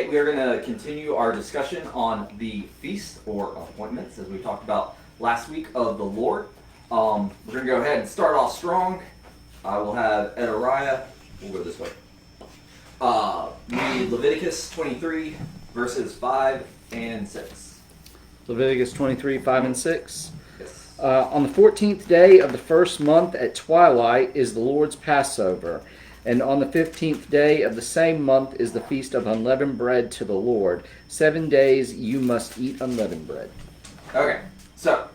Today we are going to continue our discussion on the feast or appointments, as we talked about last week, of the Lord. We're going to go ahead and start off strong. I will have Edariah. We'll go this way. Read Leviticus 23, verses 5 and 6. Leviticus 23, 5 and 6. Yes. On the 14th day of the first month at twilight is the Lord's Passover. And on the 15th day of the same month is the feast of unleavened bread to the Lord. 7 days you must eat unleavened bread. Okay, so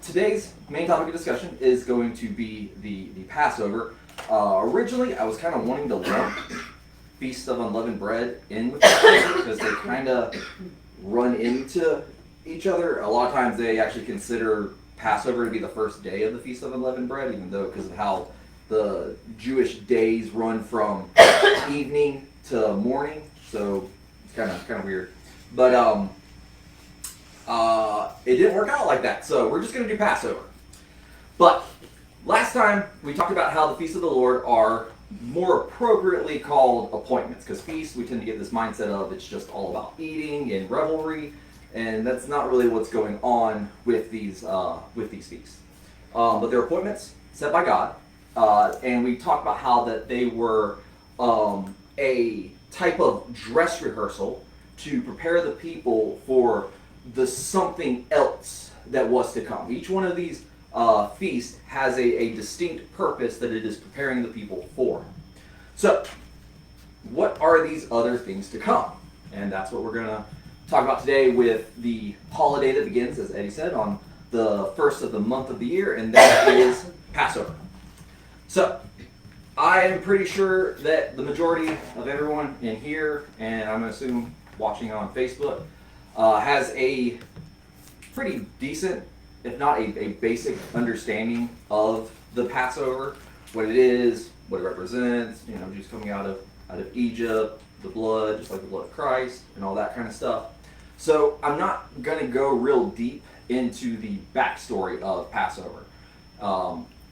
today's main topic of discussion is going to be the Passover. Originally, I was kind of wanting to lump Feast of Unleavened Bread in with Passover because they kind of run into each other. A lot of times they actually consider Passover to be the first day of the Feast of Unleavened Bread, even though because of how the Jewish days run from evening to morning, so it's kind of weird. But it didn't work out like that, so we're just going to do Passover. But last time we talked about how the feasts of the Lord are more appropriately called appointments, because feasts we tend to get this mindset of it's just all about eating and revelry, and that's not really what's going on with these feasts. But they're appointments set by God. And we talked about how that they were a type of dress rehearsal to prepare the people for the something else that was to come. Each one of these feasts has a distinct purpose that it is preparing the people for. So, what are these other things to come? And that's what we're going to talk about today with the holiday that begins, as Eddie said, on the first of the month of the year, and that is Passover. So, I am pretty sure that the majority of everyone in here, and I'm going to assume watching on Facebook, has a pretty decent, if not a basic understanding of the Passover, what it is, what it represents, Jews coming out of Egypt, the blood, just like the blood of Christ, and all that kind of stuff. So, I'm not going to go real deep into the backstory of Passover.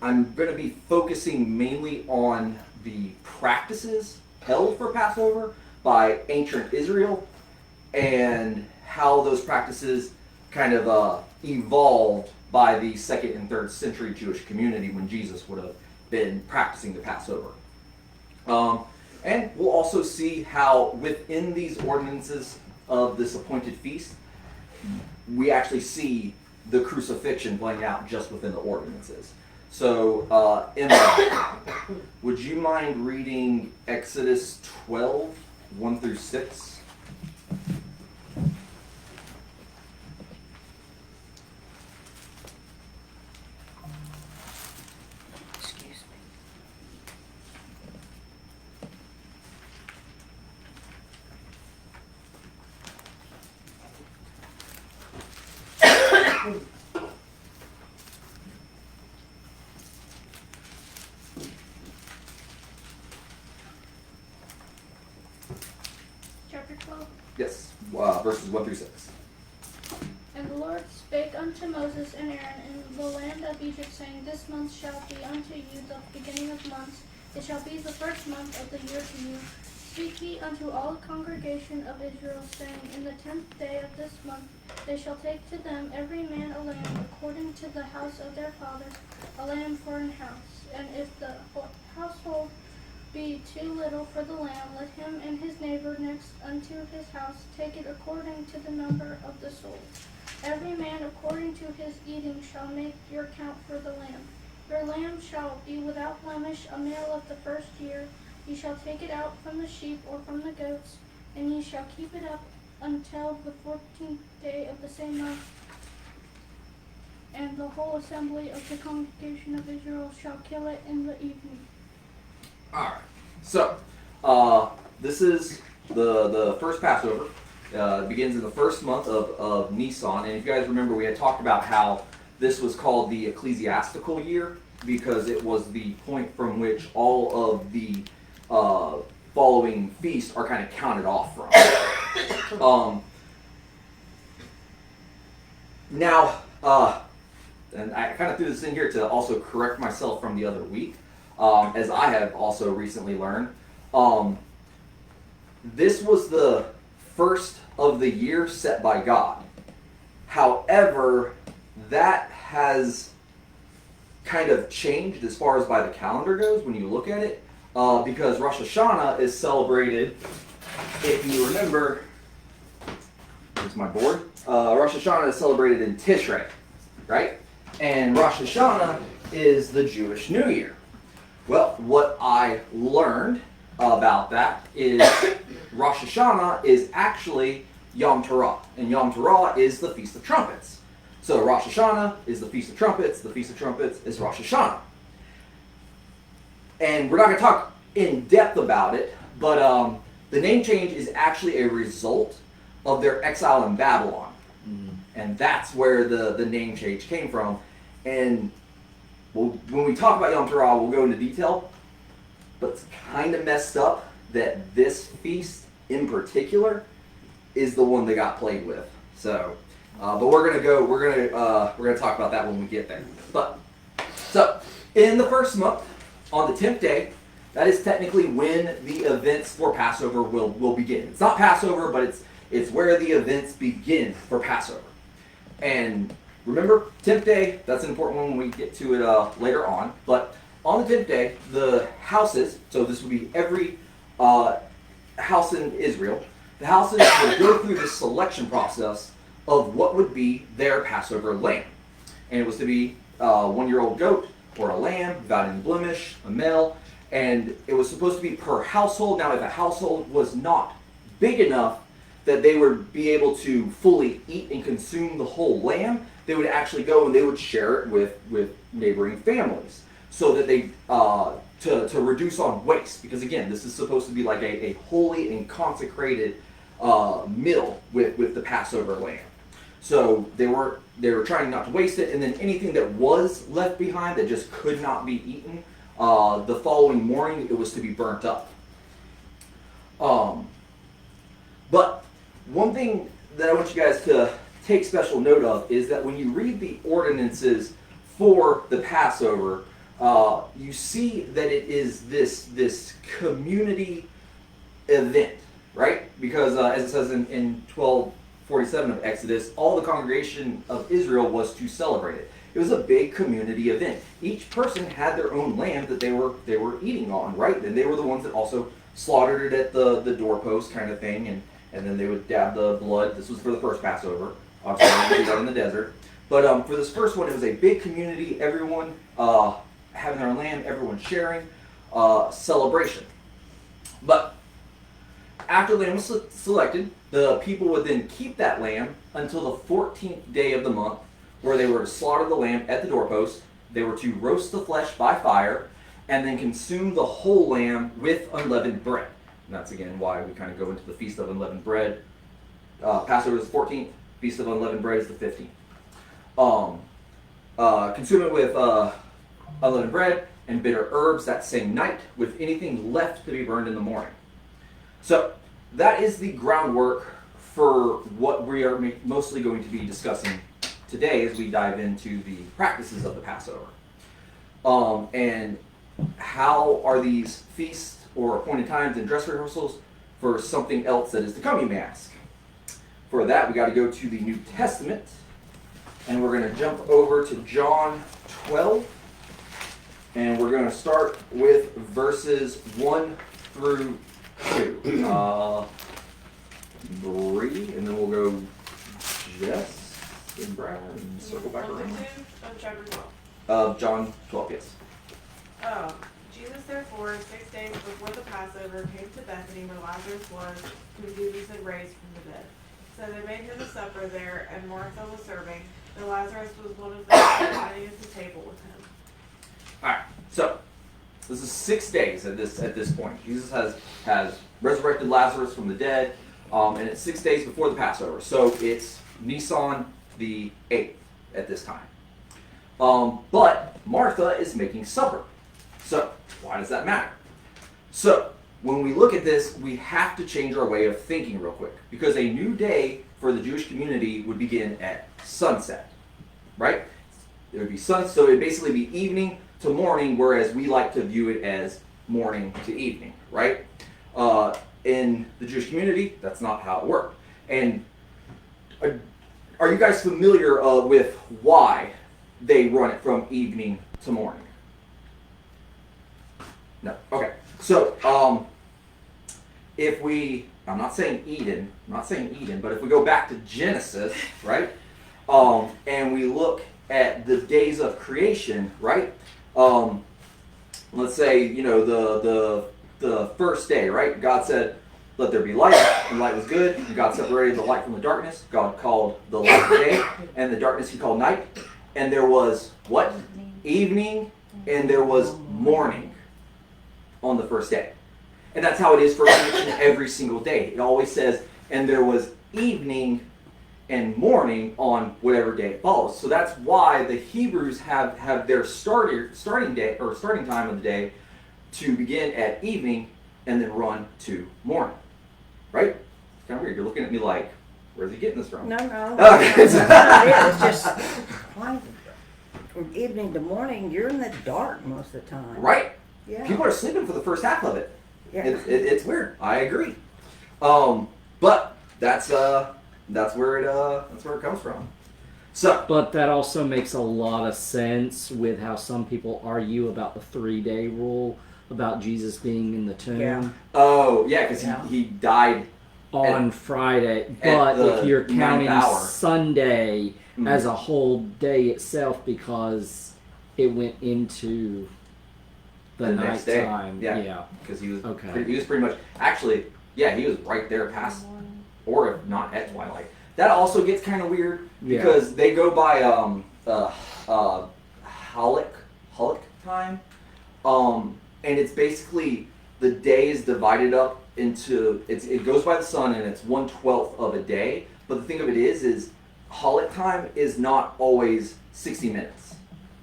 I'm going to be focusing mainly on the practices held for Passover by ancient Israel and how those practices kind of evolved by the 2nd and 3rd century Jewish community when Jesus would have been practicing the Passover. And we'll also see how within these ordinances of this appointed feast, we actually see the crucifixion playing out just within the ordinances. So, Emma, would you mind reading Exodus 12, 1 through 6? Excuse me. Chapter 12. Yes, verses 1 through 6. And the Lord spake unto Moses and Aaron in the land of Egypt, saying, This month shall be unto you the beginning of months. It shall be the first month of the year to you. Speak ye unto all the congregation of Israel, saying, In the 10th day of this month they shall take to them every man a lamb according to the house of their fathers, a lamb for an house. And if the household be too little for the lamb, let him and his neighbor next unto his house take it according to the number of the souls. Every man according to his eating shall make your count for the lamb. Your lamb shall be without blemish, a male of the first year. Ye shall take it out from the sheep or from the goats, and ye shall keep it up until the 14th day of the same month. And the whole assembly of the congregation of Israel shall kill it in the evening. Alright, so this is the first Passover. It begins in the first month of Nisan, and if you guys remember, we had talked about how this was called the ecclesiastical year because it was the point from which all of the following feasts are kind of counted off from. Now, and I kind of threw this in here to also correct myself from the other week, as I have also recently learned. This was the first of the year set by God. However, that has kind of changed as far as by the calendar goes when you look at it, because Rosh Hashanah is celebrated, if you remember, here's my board, Rosh Hashanah is celebrated in Tishrei, right? And Rosh Hashanah is the Jewish New Year. Well, what I learned about that is Rosh Hashanah is actually Yom Teruah, and Yom Teruah is the Feast of Trumpets. So Rosh Hashanah is the Feast of Trumpets, the Feast of Trumpets is Rosh Hashanah. And we're not going to talk in depth about it, but the name change is actually a result of their exile in Babylon. And that's where the name change came from. And when we talk about Yom Teruah, we'll go into detail, but it's kind of messed up that this feast in particular is the one that got played with. So, but we're gonna talk about that when we get there. But so in the first month, on the 10th day, that is technically when the events for Passover will begin. It's not Passover, but it's where the events begin for Passover. And remember, 10th day, that's an important one when we get to it later on. But on the 10th day, the houses, so this would be every house in Israel, the houses would go through this selection process of what would be their Passover lamb. And it was to be a 1-year-old goat or a lamb without any blemish, a male, and it was supposed to be per household. Now, if a household was not big enough that they would be able to fully eat and consume the whole lamb, they would actually go and they would share it with neighboring families, so that they to reduce on waste. Because again, this is supposed to be like a holy and consecrated meal with the Passover lamb. So they were trying not to waste it, and then anything that was left behind that just could not be eaten, the following morning it was to be burnt up. But one thing that I want you guys to take special note of is that when you read the ordinances for the Passover, you see that it is this community event, right? Because as it says in 12:47 of Exodus, all the congregation of Israel was to celebrate it. It was a big community event. Each person had their own lamb that they were eating on, right? And they were the ones that also slaughtered it at the doorpost kind of thing, and then they would dab the blood. This was for the first Passover. Obviously, they did that in the desert. But for this first one, it was a big community, everyone having their lamb, everyone sharing, celebration. But after the lamb was selected, the people would then keep that lamb until the 14th day of the month, where they were to slaughter the lamb at the doorpost. They were to roast the flesh by fire, and then consume the whole lamb with unleavened bread. And that's again why we kind of go into the Feast of Unleavened Bread. Passover is the 14th, Feast of Unleavened Bread is the 15th. Consume it with unleavened bread and bitter herbs that same night, with anything left to be burned in the morning. So that is the groundwork for what we are mostly going to be discussing today as we dive into the practices of the Passover. And how are these feasts or appointed times and dress rehearsals for something else that is to come, you may ask. For that, we got to go to the New Testament, and we're going to jump over to John 12, and we're going to start with verses 1 through 2. Bree, and then we'll go Jess and Brad and circle back around. Chapter 12. Of John 12, yes. Jesus therefore 6 days before the Passover came to Bethany where Lazarus was, whom Jesus had raised from the dead. So they made him a supper there, and Martha was serving, but Lazarus was one of those sitting at the table with him. Alright, so this is 6 days at this point. Jesus has resurrected Lazarus from the dead, and it's 6 days before the Passover. So it's Nisan the 8th at this time. But Martha is making supper. So why does that matter? So when we look at this, we have to change our way of thinking real quick, because a new day for the Jewish community would begin at sunset, right? It would be sun, so it would basically be evening to morning, whereas we like to view it as morning to evening, right? in the Jewish community, that's not how it worked. And are you guys familiar with why they run it from evening to morning? No. Okay. So, I'm not saying Eden, but if we go back to Genesis, right, and we look at the days of creation, right, let's say, the first day, right, God said, let there be light, and light was good, and God separated the light from the darkness. God called the light day, and the darkness he called night, and there was what? Evening, and there was morning on the first day. And that's how it is for each and every single day. It always says, and there was evening and morning on whatever day it follows. So that's why the Hebrews have their starting time of the day to begin at evening and then run to morning. Right? It's kind of weird. You're looking at me like, where's he getting this from? No. Okay. It's just from evening to morning, you're in the dark most of the time. Right? Yeah. People are sleeping for the first half of it. Yeah. It's weird. I agree. But that's where it comes from. So, But that also makes a lot of sense with how some people argue about the 3-day rule, about Jesus being in the tomb Yeah. oh yeah, because Yeah. he died. on Friday. But the if you're ninth counting hour. Sunday Mhm. as a whole day itself, because it went into the next day. nighttime, Yeah. Because he was Okay. he was pretty much actually he was right there past, or if not at twilight. That also gets kind of weird because they go by Halak time, and it's basically the day is divided up into it goes by the sun, and it's 1/12 of a day. But the thing of it is Halak time is not always 60 minutes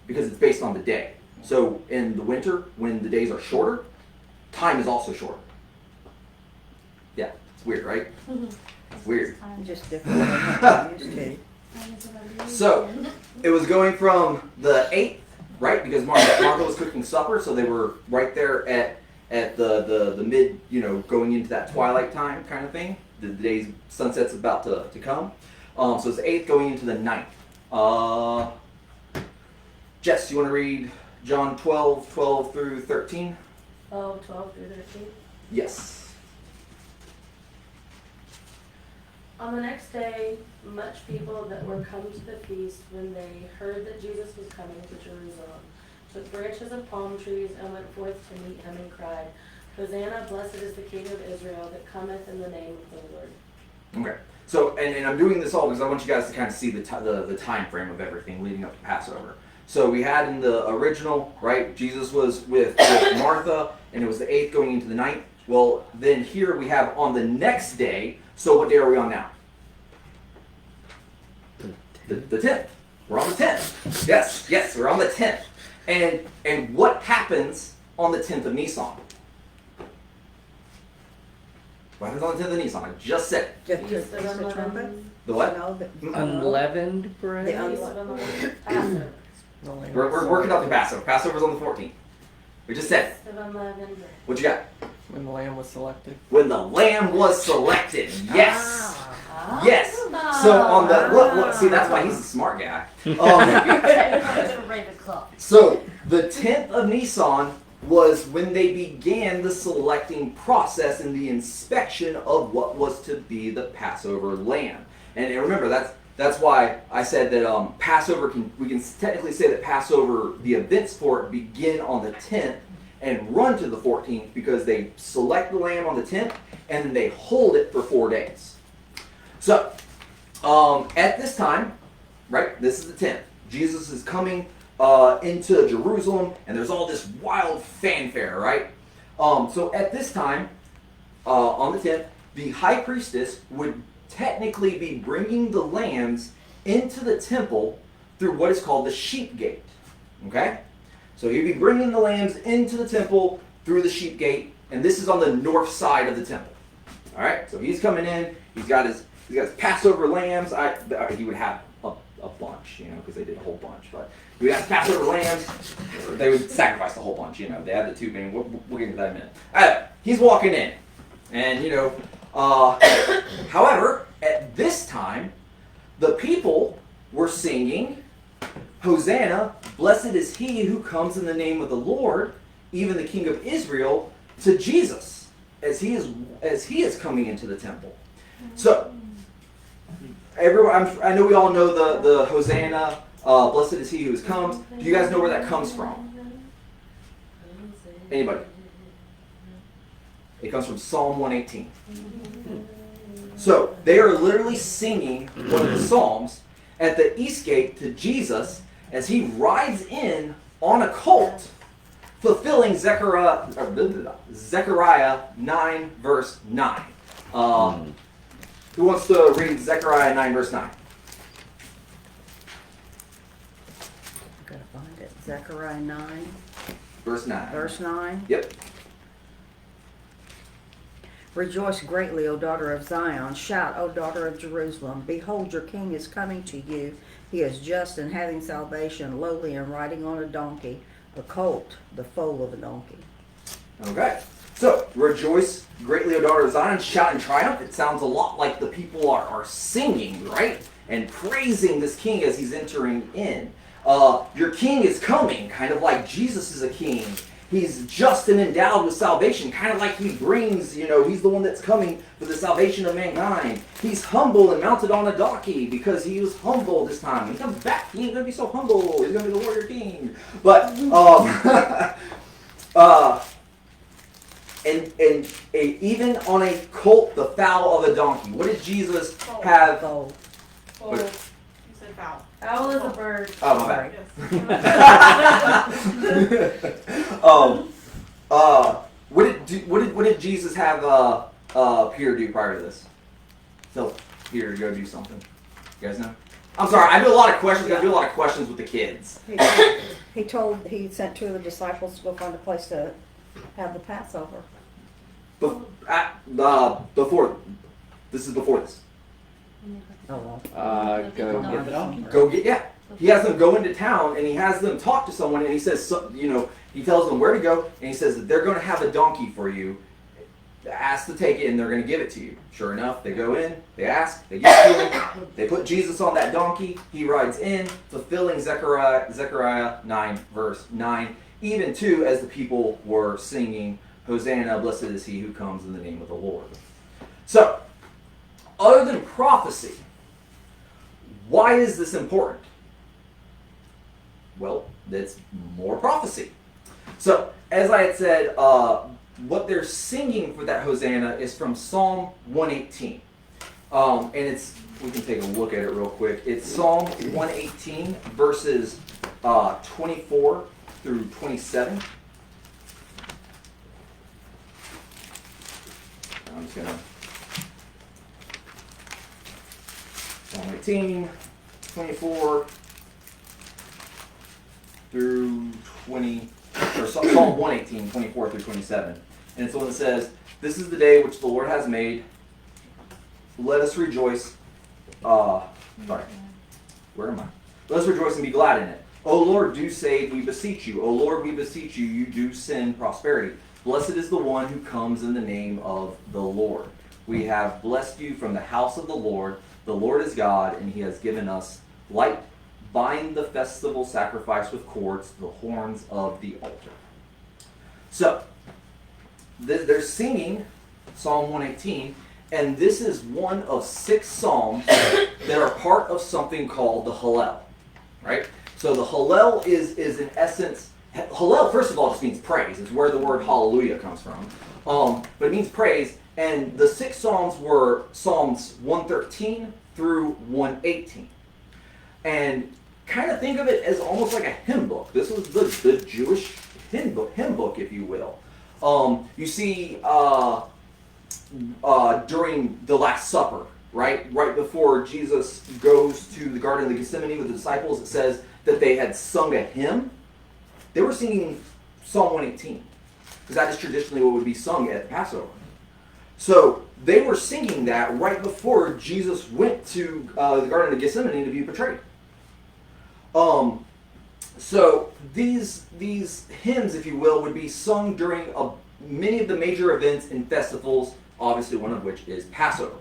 because it's based on the day. So in the winter, when the days are shorter, time is also shorter. Yeah, it's weird, right? It's weird. Just different than what I'm used to. So it was going from the 8th, right? Because Martha was cooking supper, so they were right there at the mid, going into that twilight time kind of thing. The day's sunset's about to come. So it's the 8th going into the 9th. Jess, you want to read John 12 through 13? 12 through 13. Yes. On the next day, much people that were come to the feast, when they heard that Jesus was coming to Jerusalem, took branches of palm trees and went forth to meet him and cried, Hosanna, blessed is the King of Israel that cometh in the name of the Lord. Okay. So, and I'm doing this all because I want you guys to kind of see the time frame of everything leading up to Passover. So we had in the original, right, Jesus was with Martha, and it was the 8th going into the 9th. Well, then here we have on the next day. So what day are we on now? The 10th. We're on the 10th. Yes, we're on the 10th. And what happens on the 10th of Nisan? What happens on the 10th of Nisan? I just said it. Just the trumpet? The what? No, unleavened bread. The Feast of Unleavened Passover. We're working up to Passover. Passover's on the 14th. We just said it. Feast of Unleavened Bread. What you got? When the lamb was selected. When the lamb was selected. Yes. Ah. Yes. So on the look, see, that's why he's a smart guy. So the 10th of Nisan was when they began the selecting process and the inspection of what was to be the Passover lamb. And remember, that's why I said that Passover we can technically say that Passover, the events for it begin on the 10th and run to the 14th, because they select the lamb on the 10th and then they hold it for 4 days. So at this time, right, this is the 10th. Jesus is coming into Jerusalem, and there's all this wild fanfare, right? So at this time, on the 10th, the high priestess would technically be bringing the lambs into the temple through what is called the sheep gate. Okay? So he'd be bringing the lambs into the temple through the sheep gate, and this is on the north side of the temple. All right? So he's coming in. He's got his Passover lambs. He would have a bunch, because they did a whole bunch. But he would have Passover lambs. They would sacrifice the whole bunch, They had the tubing. We'll get into that in a minute. All right, he's walking in. And, however, at this time, the people were singing, Hosanna, blessed is he who comes in the name of the Lord, even the King of Israel, to Jesus, as he is coming into the temple. So, everyone, I know we all know the Hosanna, blessed is he who comes. Do you guys know where that comes from? Anybody? It comes from Psalm 118. So, they are literally singing one of the Psalms at the east gate to Jesus as he rides in on a colt, fulfilling Zechariah 9, verse 9. Who wants to read Zechariah 9, verse 9? Gotta find it. Zechariah 9, Verse 9. verse 9. Yep. Rejoice greatly, O daughter of Zion. Shout, O daughter of Jerusalem. Behold, your king is coming to you. He is just and having salvation, lowly and riding on a donkey, a colt, the foal of a donkey. Okay. So, rejoice greatly, O daughter of Zion. Shout in triumph. It sounds a lot like the people are singing, right? And praising this king as he's entering in. Your king is coming, kind of like Jesus is a king. He's just and endowed with salvation, kind of like he brings, he's the one that's coming for the salvation of mankind. He's humble and mounted on a donkey because he was humble this time. When he comes back, he ain't going to be so humble. He's going to be the warrior king. But, and even on a colt, the foal of a donkey. What did Jesus have? Foal. Foal. You said foul. Owl is a bird. Oh, my bad. Yes. What did Jesus have Peter do prior to this? Tell Peter to go do something. You guys know? I'm sorry, I do a lot of questions. I do a lot of questions with the kids. He sent two of the disciples to go find a place to have the Passover. Before this. Oh, well. Go get the donkey. He has them go into town and he has them talk to someone and he says, he tells them where to go and he says that they're going to have a donkey for you. Ask to take it and they're going to give it to you. Sure enough, they go in, they ask, they give it to him, they put Jesus on that donkey, he rides in, fulfilling Zechariah 9, verse 9, even too as the people were singing, Hosanna, blessed is he who comes in the name of the Lord. So, other than prophecy, why is this important? Well, it's more prophecy. So, as I had said, what they're singing for that Hosanna is from Psalm 118. And we can take a look at it real quick. It's Psalm 118, verses 24 through 27. I'm just going to... Psalm 18, 24 through 20, or Psalm 118, 24 through 27. And it's the one that says, "This is the day which the Lord has made. Let us rejoice." Where am I? "Let us rejoice and be glad in it. O Lord, do save, we beseech you. O Lord, we beseech you, you do send prosperity. Blessed is the one who comes in the name of the Lord. We have blessed you from the house of the Lord. The Lord is God, and he has given us light. Bind the festival sacrifice with cords to the horns of the altar." So, they're singing Psalm 118, and this is one of 6 psalms that are part of something called the Hallel, right? So the Hallel is in essence, Hallel first of all just means praise. It's where the word hallelujah comes from. But it means praise, and the 6 psalms were Psalms 113 through 118. And kind of think of it as almost like a hymn book. This was the Jewish hymn book, if you will. You see, during the Last Supper, right before Jesus goes to the Garden of Gethsemane with the disciples, it says that they had sung a hymn. They were singing Psalm 118, because that is traditionally what would be sung at Passover. So they were singing that right before Jesus went to the Garden of Gethsemane to be betrayed. So these hymns, if you will, would be sung during many of the major events and festivals obviously one of which is Passover.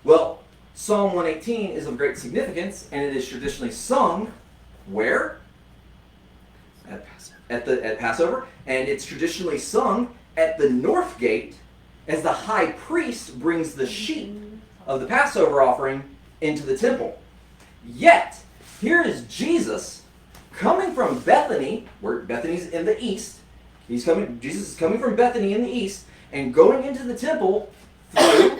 Well, Psalm 118 is of great significance, and it is traditionally sung where? At Passover, and it's traditionally sung at the north gate as the high priest brings the sheep of the Passover offering into the temple. Yet, here is Jesus coming from Bethany, where Bethany's in the east. Jesus is coming from Bethany in the east and going into the temple through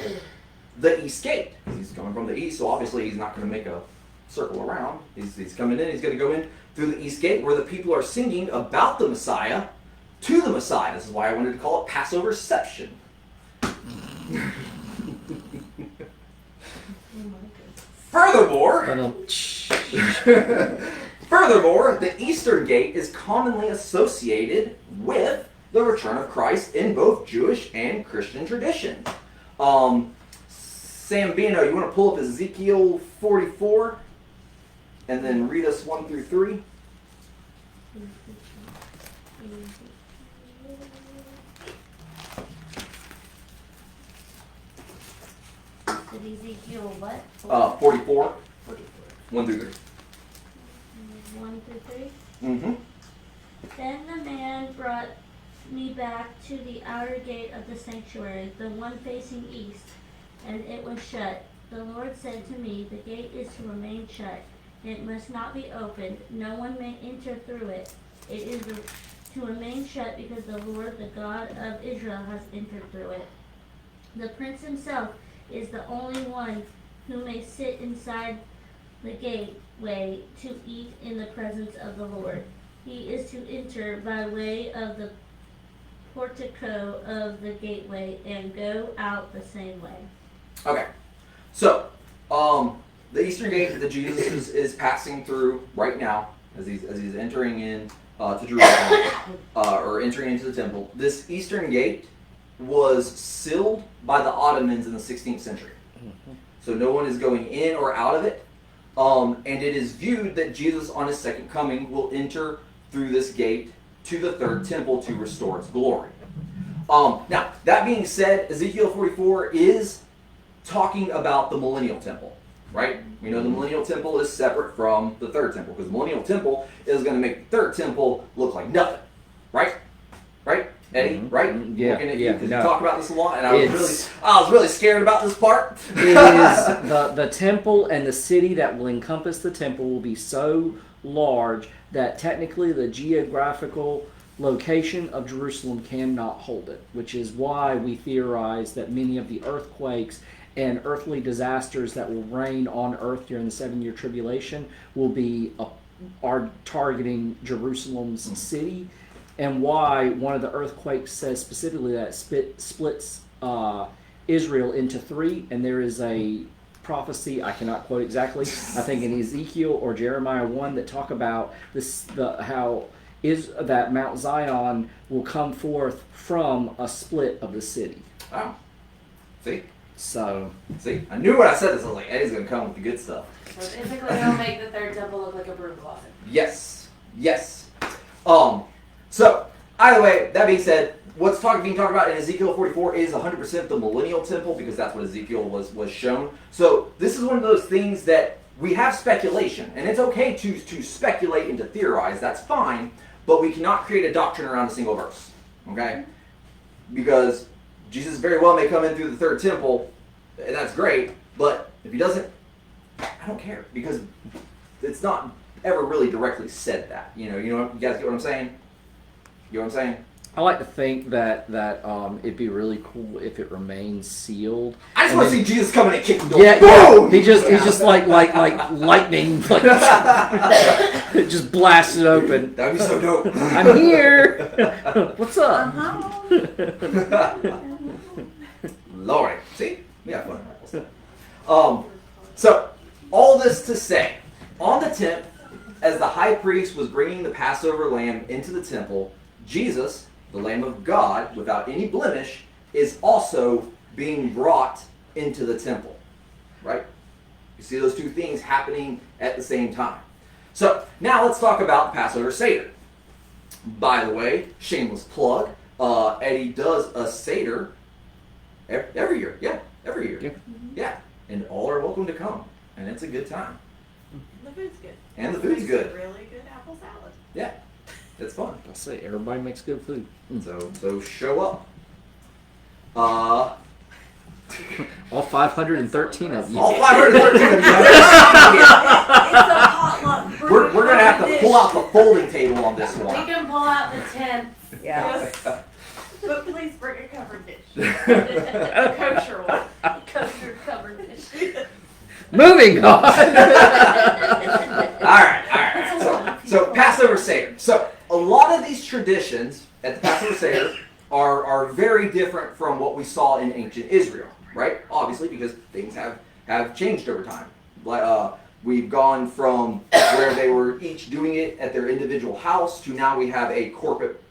the east gate. He's coming from the east, so obviously he's not going to make a circle around. He's coming in, he's going to go in through the east gate where the people are singing about the Messiah to the Messiah. This is why I wanted to call it Passoverception. Furthermore, the Eastern Gate is commonly associated with the return of Christ in both Jewish and Christian tradition. Sambino, you want to pull up Ezekiel 44 and then read us 1 through 3? Ezekiel what? 44. 1 through 3. 1 through 3. Mm-hmm. Then the man brought me back to the outer gate of the sanctuary, the one facing east, and it was shut. The Lord said to me, the gate is to remain shut. It must not be opened. No one may enter through it. It is to remain shut because the Lord, the God of Israel, has entered through it. The prince himself is the only one who may sit inside the gateway to eat in the presence of the Lord. He is to enter by way of the portico of the gateway and go out the same way. Okay, so the Eastern Gate that Jesus is passing through right now, as he's entering in to Jerusalem, or entering into the temple. This Eastern Gate was sealed by the Ottomans in the 16th century, so no one is going in or out of it. And it is viewed that Jesus, on his second coming, will enter through this gate to the third temple to restore its glory. Now, that being said, Ezekiel 44 is talking about the millennial temple, right? We know the millennial temple is separate from the third temple, because the millennial temple is going to make the third temple look like nothing, right? Right? Eddie, right? Yeah, Looking at yeah. because No. you talk about this a lot, and I was really scared about this part. It is the temple and the city that will encompass the temple will be so large that technically the geographical location of Jerusalem cannot hold it, which is why we theorize that many of the earthquakes and earthly disasters that will rain on earth during the 7-year tribulation are targeting Jerusalem's city, and why one of the earthquakes says specifically that it splits Israel into 3, and there is a prophecy, I cannot quote exactly, I think in Ezekiel or Jeremiah 1, that talk about how that Mount Zion will come forth from a split of the city. Wow. See, I knew when I said this, I was like, Eddie's going to come with the good stuff. So basically, they'll make the third temple look like a broom closet. Yes. So, either way, that being said, what's being talked about in Ezekiel 44 is 100% the millennial temple, because that's what Ezekiel was shown. So, this is one of those things that we have speculation, and it's okay to speculate and to theorize, that's fine, but we cannot create a doctrine around a single verse, okay? Because Jesus very well may come in through the third temple, and that's great, but if he doesn't, I don't care, because it's not ever really directly said that. You guys get what I'm saying? You know what I'm saying? I like to think that it'd be really cool if it remains sealed. I just want to see Jesus coming and kicking the door. Yeah, Boom! He's just like lightning, like it just blasted open. That'd be so dope. I'm here. What's up? Lord, see, we have fun. So all this to say, on the 10th, as the high priest was bringing the Passover lamb into the temple, Jesus, the Lamb of God, without any blemish, is also being brought into the temple. Right? You see those two things happening at the same time. So, now let's talk about the Passover Seder. By the way, shameless plug, Eddie does a Seder Every year, yeah, every year. Yeah. Yeah, and all are welcome to come, and it's a good time. The food's good. And the Also food's makes good. a really good apple salad. Yeah, it's fun. I say everybody makes good food. So show up. All All 513 of you. 513 of you. It's a potluck. We're gonna have to pull out the folding table on this We one. can pull out the tent. Yeah. Yes. But please bring a covered dish. A kosher one. Kosher covered dish. Moving on. All right. So Passover Seder. So a lot of these traditions at the Passover Seder are very different from what we saw in ancient Israel, right? Obviously, because things have changed over time. We've gone from where they were each doing it at their individual house to now we have a corporate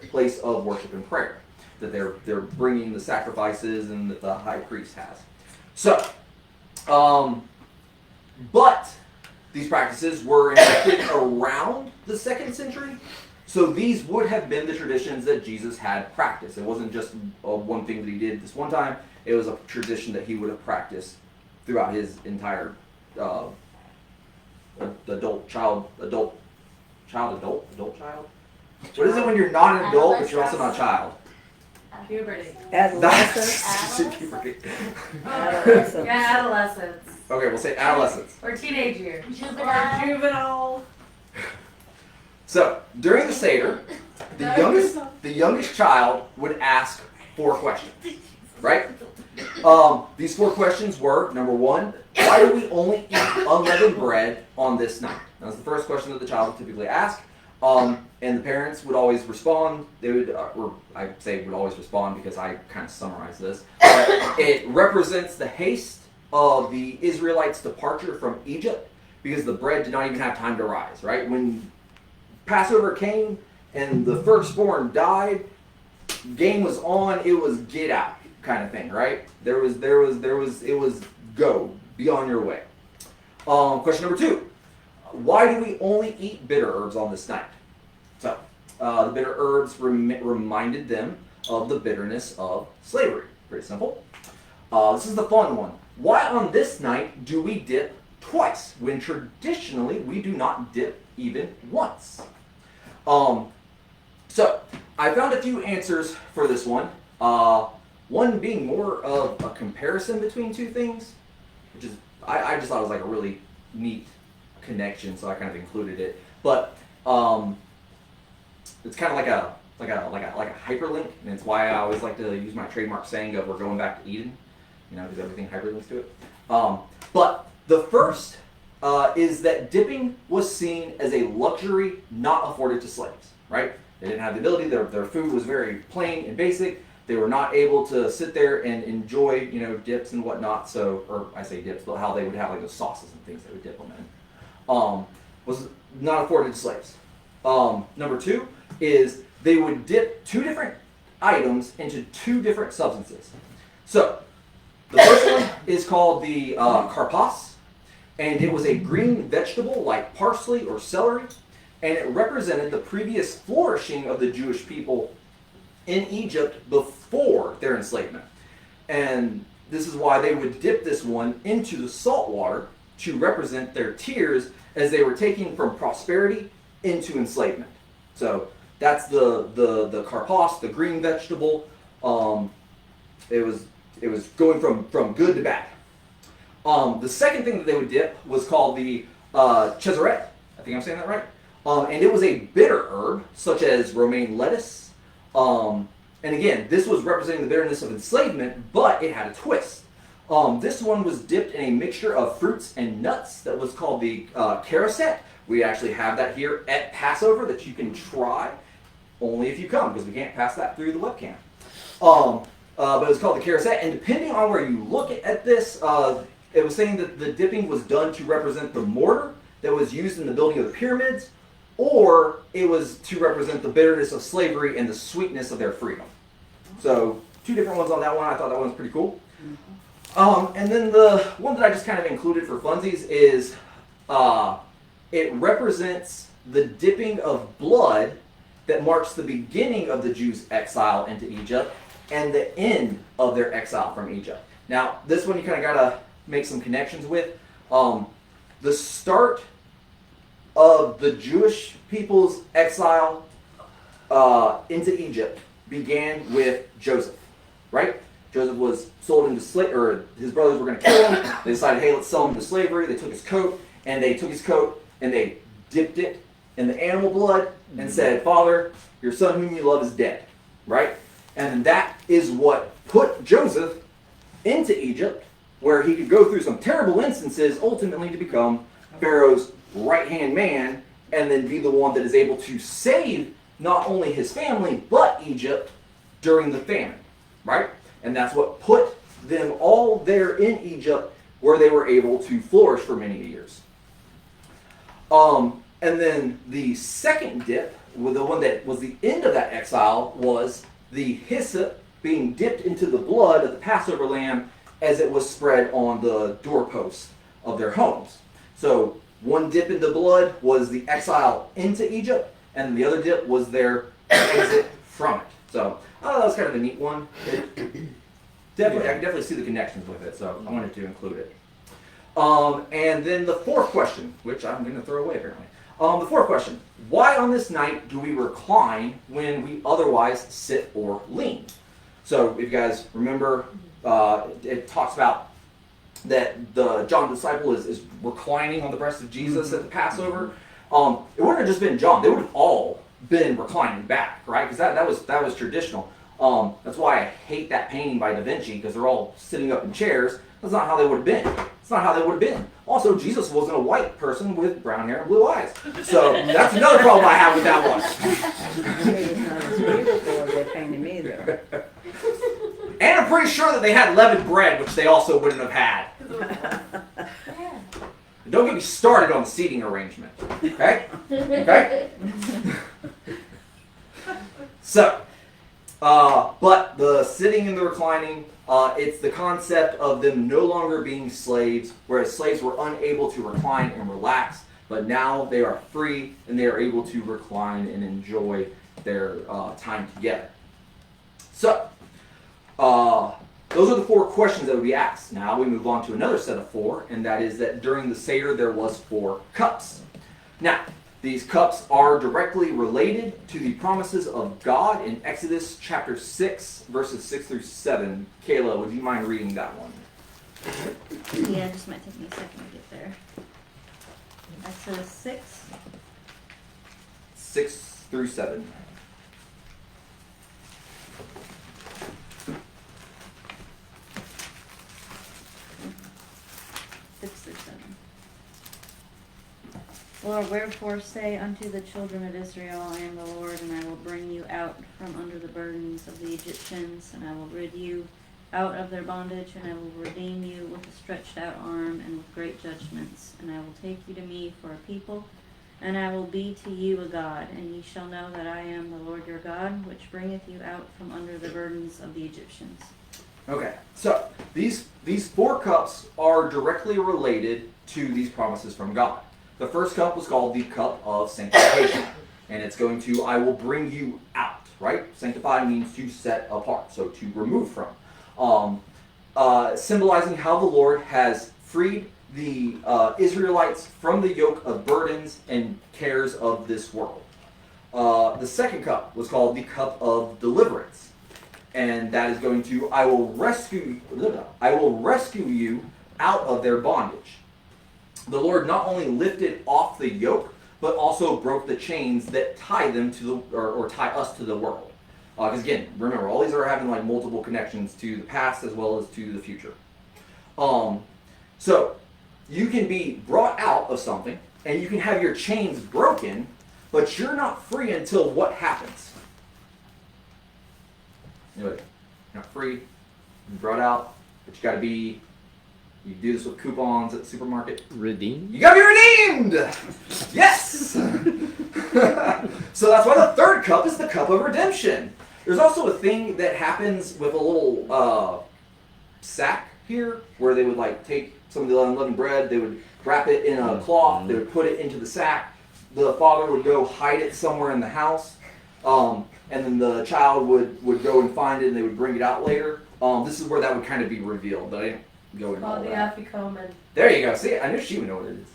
place of worship and prayer that they're bringing the sacrifices and that the high priest has. So, but these practices were enacted around the 2nd century. So these would have been the traditions that Jesus had practiced. It wasn't just one thing that he did this one time. It was a tradition that he would have practiced throughout his entire adult child. What is it when you're not an adult but you're also not a child? Puberty. Adolescence. Puberty. Adolescence. Yeah, adolescence. Okay, we'll say adolescence. Or teenage years. Or juvenile. So during the Seder, the youngest child would ask 4 questions, right? These 4 questions were, number 1, why do we only eat unleavened bread on this night? That's the first question that the child would typically ask. And the parents would always respond. They would, or I say would always respond because I kind of summarize this. But it represents the haste of the Israelites' departure from Egypt because the bread did not even have time to rise, right? When Passover came and the firstborn died, game was on, it was get out kind of thing, right? It was go, be on your way. Question number 2, why do we only eat bitter herbs on this night? So, the bitter herbs reminded them of the bitterness of slavery. Pretty simple. This is the fun one. Why on this night do we dip twice when traditionally we do not dip even once? So, I found a few answers for this one. One being more of a comparison between 2 things, which is, I just thought it was like a really neat connection, so I kind of included it. But it's kind of like a hyperlink, and it's why I always like to use my trademark saying of "we're going back to Eden," because everything hyperlinks to it. But the first is that dipping was seen as a luxury not afforded to slaves. Right? They didn't have the ability. Their food was very plain and basic. They were not able to sit there and enjoy, dips and whatnot. So, or I say dips, but how they would have like those sauces and things they would dip them in, was not afforded to slaves. Number 2 is they would dip 2 different items into 2 different substances. So, the first one is called the karpas, and it was a green vegetable like parsley or celery, and it represented the previous flourishing of the Jewish people in Egypt before their enslavement. And this is why they would dip this one into the salt water to represent their tears as they were taking from prosperity into enslavement. So that's the karpas, the green vegetable. It was going from good to bad. The second thing that they would dip was called the cheseret. I think I'm saying that right. And it was a bitter herb, such as romaine lettuce. And again, this was representing the bitterness of enslavement, but it had a twist. This one was dipped in a mixture of fruits and nuts that was called the caroset. We actually have that here at Passover that you can try, only if you come, because we can't pass that through the webcam. But it was called the caroset, and depending on where you look at this, it was saying that the dipping was done to represent the mortar that was used in the building of the pyramids, or it was to represent the bitterness of slavery and the sweetness of their freedom. So 2 different ones on that one. I thought that one was pretty cool. And then the one that I just kind of included for funsies is it represents the dipping of blood that marks the beginning of the Jews' exile into Egypt and the end of their exile from Egypt. Now, this one you kind of got to make some connections with. The start of the Jewish people's exile into Egypt began with Joseph, right? Joseph was sold into slavery, or his brothers were going to kill him. They decided, hey, let's sell him into slavery. They took his coat, and they dipped it in the animal blood and said, Father, your son whom you love is dead, right? And that is what put Joseph into Egypt, where he could go through some terrible instances, ultimately to become Pharaoh's right-hand man, and then be the one that is able to save not only his family, but Egypt during the famine, right? And that's what put them all there in Egypt, where they were able to flourish for many years. And then the second dip, the one that was the end of that exile, was the hyssop being dipped into the blood of the Passover lamb as it was spread on the doorposts of their homes. So one dip in the blood was the exile into Egypt, and the other dip was their exit from it. So I thought that was kind of a neat one. I can definitely see the connections with it, so I wanted to include it. And then the fourth question, which I'm going to throw away apparently. The fourth question, why on this night do we recline when we otherwise sit or lean? So if you guys remember, it talks about that the John the disciple is reclining on the breast of Jesus at the Passover. It wouldn't have just been John. They would have all been reclining back, right? Because that was traditional. That's why I hate that painting by Da Vinci, because they're all sitting up in chairs. That's not how they would have been. It's not how they would have been. Also, Jesus wasn't a white person with brown hair and blue eyes. So that's another problem I have with that one. It's not as beautiful as they painted me either. And I'm pretty sure that they had leavened bread, which they also wouldn't have had. Don't get me started on the seating arrangement. Okay? Okay? So, but the sitting and the reclining, it's the concept of them no longer being slaves, whereas slaves were unable to recline and relax, but now they are free and they are able to recline and enjoy their time together. So, those are the four questions that would be asked. Now we move on to another set of four, and that is that during the Seder there was 4 cups. Now, these cups are directly related to the promises of God in Exodus chapter 6, verses 6 through 7. Kayla, would you mind reading that one? Yeah, it just might take me a second to get there. Exodus 6. 6 through 7. Lord, wherefore say unto the children of Israel, I am the Lord, and I will bring you out from under the burdens of the Egyptians, and I will rid you out of their bondage, and I will redeem you with a stretched out arm and with great judgments, and I will take you to me for a people, and I will be to you a God, and ye shall know that I am the Lord your God, which bringeth you out from under the burdens of the Egyptians. Okay, so these 4 cups are directly related to these promises from God. The first cup was called the cup of sanctification, and it's going to, I will bring you out, right? Sanctify means to set apart, so to remove from. Symbolizing how the Lord has freed the Israelites from the yoke of burdens and cares of this world. The second cup was called the cup of deliverance, and that is going to, I will rescue you out of their bondage. The Lord not only lifted off the yoke, but also broke the chains that tie them to the, or tie us to the world. Because again, remember, all these are having like multiple connections to the past as well as to the future. So you can be brought out of something, and you can have your chains broken, but you're not free until what happens? You're not free, you're brought out, but you got to be. You do this with coupons at the supermarket. Redeemed? You gotta be redeemed! Yes! So that's why the third cup is the cup of redemption. There's also a thing that happens with a little sack here, where they would like take some of the unleavened bread, they would wrap it in a cloth, they would put it into the sack. The father would go hide it somewhere in the house. And then the child would go and find it, and they would bring it out later. This is where that would kind of be revealed, but I didn't go into all Called the that. Afikomen. There you go. See, I knew she would know what it is.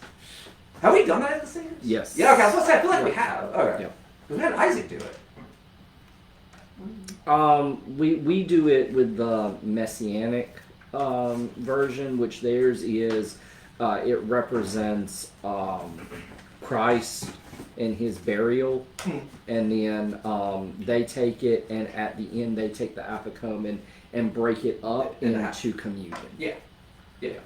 Have we done that at the singers? Yes. Yeah, okay, I was supposed to say, I feel like we have. Okay. Yeah. We had Isaac do it. We do it with the Messianic version, which theirs is it represents Christ and his burial, and then they take it, and at the end they take the apicome and break it up into communion. Yeah. Yeah.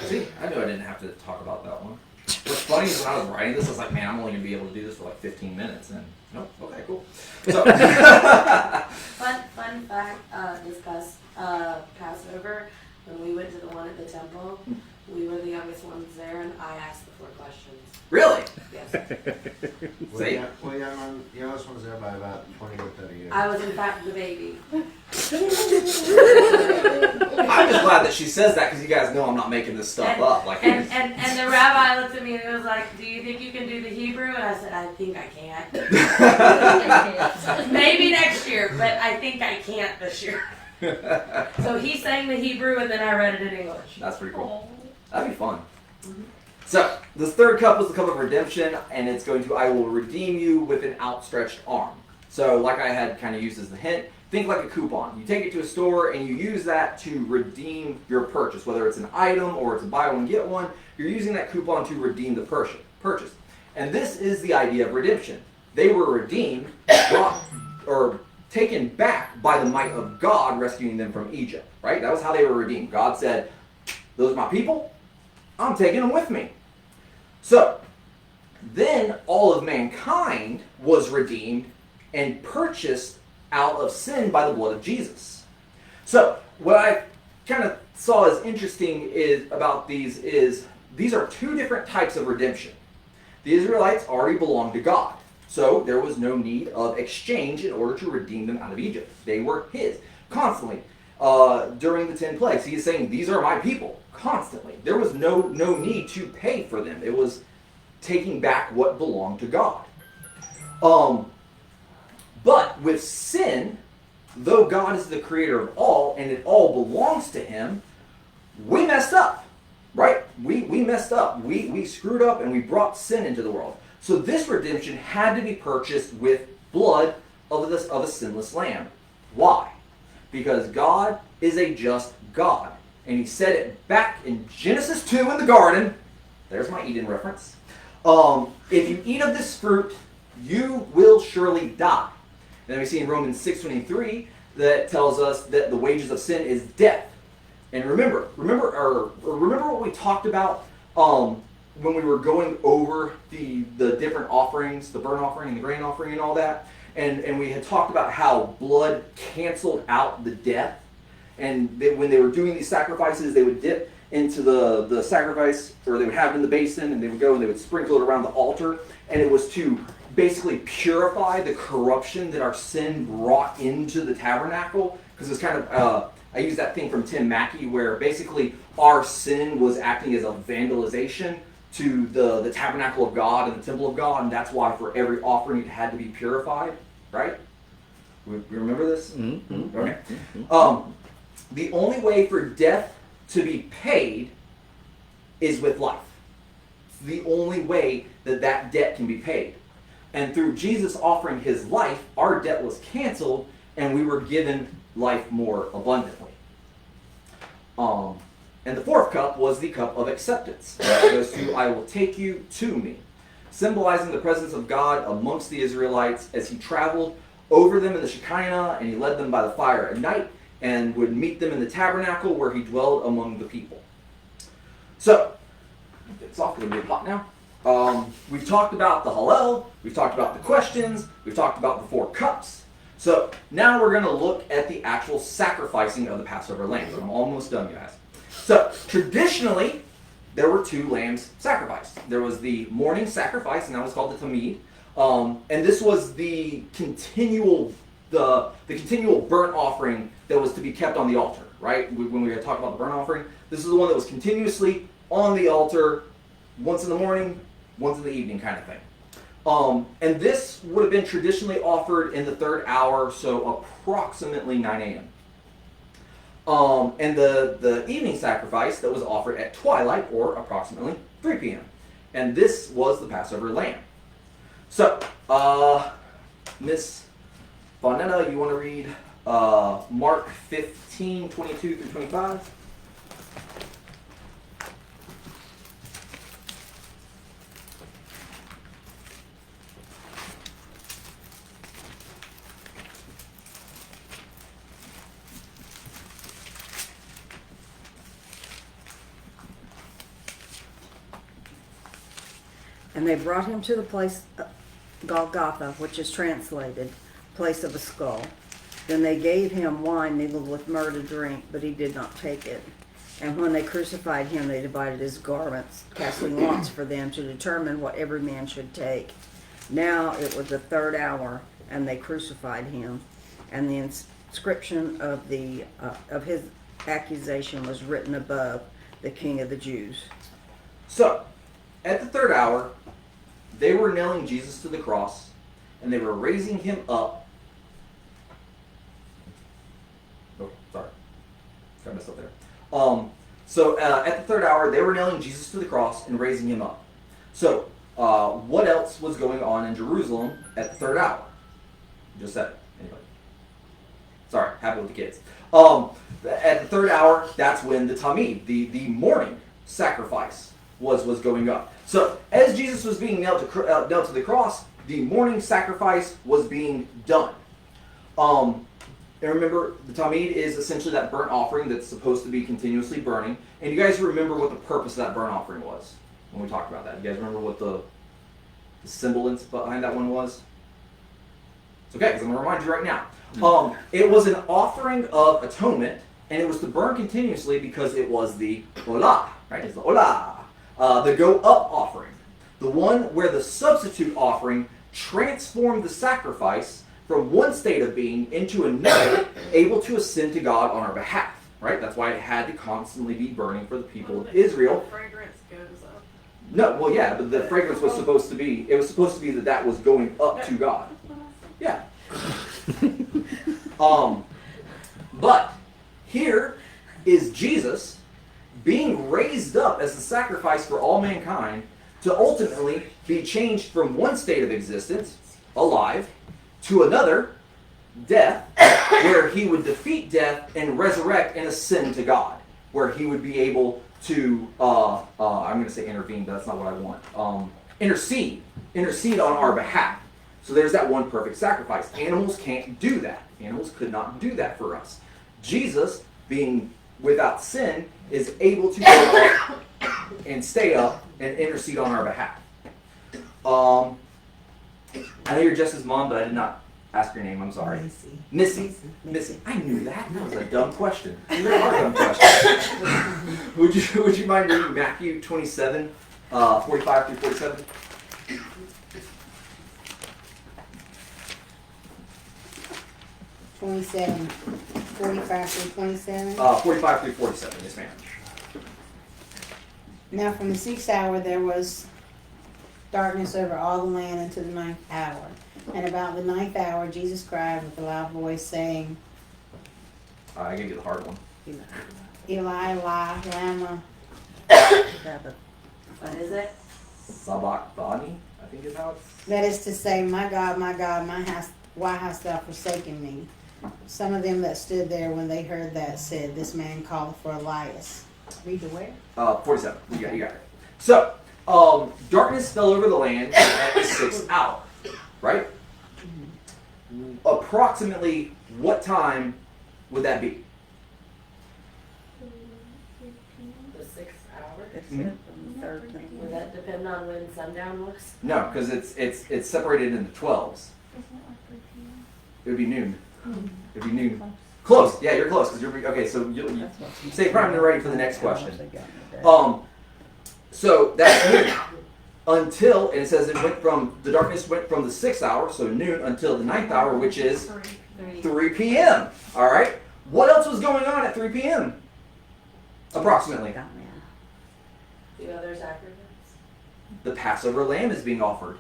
See, I knew I didn't have to talk about that one. What's funny is when I was writing this, I was like, man, I'm only going to be able to do this for like 15 minutes. And, nope, okay, cool. So, Fun fact, discuss Passover. When we went to the one at the temple, we were the youngest ones there, and I asked the 4 questions. really? Yes. See? Well, youngest one's there by about 20 or 30 years. I was in fact the baby. I'm just glad that she says that because you guys know I'm not making this stuff up. Like, And the rabbi looked at me and he was like, "Do you think you can do the Hebrew?" And I said, "I think I can't. Maybe next year, but I think I can't this year." So he sang the Hebrew and then I read it in English. that's pretty cool. That'd be fun. So, this third cup was the cup of redemption, and it's going to, I will redeem you with an outstretched arm. So, like I had kind of used as the hint, think like a coupon. You take it to a store and you use that to redeem your purchase, whether it's an item or it's a buy one, get one. You're using that coupon to redeem the purchase. And this is the idea of redemption. They were redeemed, brought, or taken back by the might of God rescuing them from Egypt, right? That was how they were redeemed. God said, those are my people, I'm taking them with me. So, then all of mankind was redeemed and purchased out of sin by the blood of Jesus. So, what I kind of saw as interesting about these are 2 different types of redemption. The Israelites already belonged to God, so there was no need of exchange in order to redeem them out of Egypt. They were His constantly. During the 10 plagues, He is saying, "These are my people." Constantly. There was no need to pay for them. It was taking back what belonged to God. But with sin, though God is the creator of all and it all belongs to Him, we messed up, right? We messed up. We screwed up and we brought sin into the world. So this redemption had to be purchased with blood of a sinless lamb. Why? Because God is a just God. And He said it back in Genesis 2 in the garden. There's my Eden reference. If you eat of this fruit, you will surely die. And then we see in Romans 6:23 that tells us that the wages of sin is death. And remember what we talked about when we were going over the different offerings, the burnt offering and the grain offering and all that. And we had talked about how blood canceled out the death. And when they were doing these sacrifices, they would dip into the sacrifice, or they would have it in the basin, and they would go and they would sprinkle it around the altar. And it was to basically purify the corruption that our sin brought into the tabernacle. Because it's kind of, I use that thing from Tim Mackey, where basically our sin was acting as a vandalization to the tabernacle of God and the temple of God. And that's why for every offering it had to be purified, right? We remember this? Mm-hmm. Okay. The only way for death to be paid is with life. It's the only way that debt can be paid. And through Jesus offering His life, our debt was canceled and we were given life more abundantly. And the 4th cup was the cup of acceptance. It goes to, "I will take you to me," symbolizing the presence of God amongst the Israelites as He traveled over them in the Shekinah, and He led them by the fire at night, and would meet them in the tabernacle where He dwelled among the people. So, it's off to the big pot now. We've talked about the Hallel, we've talked about the questions, we've talked about the 4 cups. So, now we're going to look at the actual sacrificing of the Passover lambs. I'm almost done, guys. So, traditionally, there were 2 lambs sacrificed. There was the morning sacrifice, and that was called the Tamid. And this was the continual burnt offering that was to be kept on the altar, right? When we had talked about the burnt offering, this is the one that was continuously on the altar, once in the morning, once in the evening kind of thing. And this would have been traditionally offered in the 3rd hour, so approximately 9 a.m. And the evening sacrifice that was offered at twilight, or approximately 3 p.m. And this was the Passover lamb. So, Miss Bonetta, you want to read Mark 15, 22 through 25? And they brought him to the place Golgotha, which is translated, place of a skull. Then they gave him wine mingled with myrrh to drink, but he did not take it. And when they crucified him, they divided his garments, casting lots for them to determine what every man should take. Now it was the 3rd hour, and they crucified him. And the inscription of his accusation was written above, the King of the Jews. So, at the 3rd hour, they were nailing Jesus to the cross, and they were raising him up. Oh, sorry. Got messed up there. So at the 3rd hour, they were nailing Jesus to the cross and raising him up. So, what else was going on in Jerusalem at the 3rd hour? Just said it. Anybody? Sorry, happy with the kids. At the 3rd hour, that's when the Tamid, the morning sacrifice, was going up. So as Jesus was being nailed to the cross, the morning sacrifice was being done. And remember, the Tamid is essentially that burnt offering that's supposed to be continuously burning. And you guys remember what the purpose of that burnt offering was when we talked about that? You guys remember what the semblance behind that one was? It's okay, because I'm going to remind you right now. It was an offering of atonement, and it was to burn continuously because it was the olah, right? It's the olah. The go-up offering, the one where the substitute offering transformed the sacrifice from one state of being into another, able to ascend to God on our behalf, right? That's why it had to constantly be burning for the people of Israel. The fragrance goes up. No, well, yeah, but the fragrance was supposed to be, it was supposed to be that was going up to God. Yeah. But here is Jesus being raised up as the sacrifice for all mankind to ultimately be changed from one state of existence, alive, to another, death, where he would defeat death and resurrect and ascend to God, where he would be able to, I'm going to say intervene, but that's not what I want, intercede on our behalf. So there's that one perfect sacrifice. Animals can't do that. Animals could not do that for us. Jesus, being without sin, is able to go up and stay up and intercede on our behalf. I know you're Jess's mom, but I did not ask your name. I'm sorry. Missy. I knew that. That was a dumb question. These are our dumb questions. Would you mind reading Matthew 27, 45 through 47? (27) 45 through 27. 45 through 47, yes ma'am. Now from the 6th hour there was darkness over all the land until the 9th hour. And about the 9th hour Jesus cried with a loud voice, saying, I gave you the hard one. Eli, Eli, lama. What is it? Sabachthani, I think is how it's. That is to say, my God, why hast thou forsaken me? Some of them that stood there when they heard that said, this man called for Elias. Read the where? 47. You got it. So, darkness fell over the land at the 6th hour, right? Approximately what time would that be? The 6th hour? Mm-hmm. Would that depend on when sundown was? No, because it's separated into 12s. It would be noon. It would be noon. Close. Yeah, you're close. Because you're okay. So you stay primed and ready for the next question. So that's noon until, and it says the darkness went from the 6th hour, so noon, until the 9th hour, which is 3 p.m. All right. What else was going on at 3 p.m. Approximately? The other sacrifice? The Passover lamb is being offered.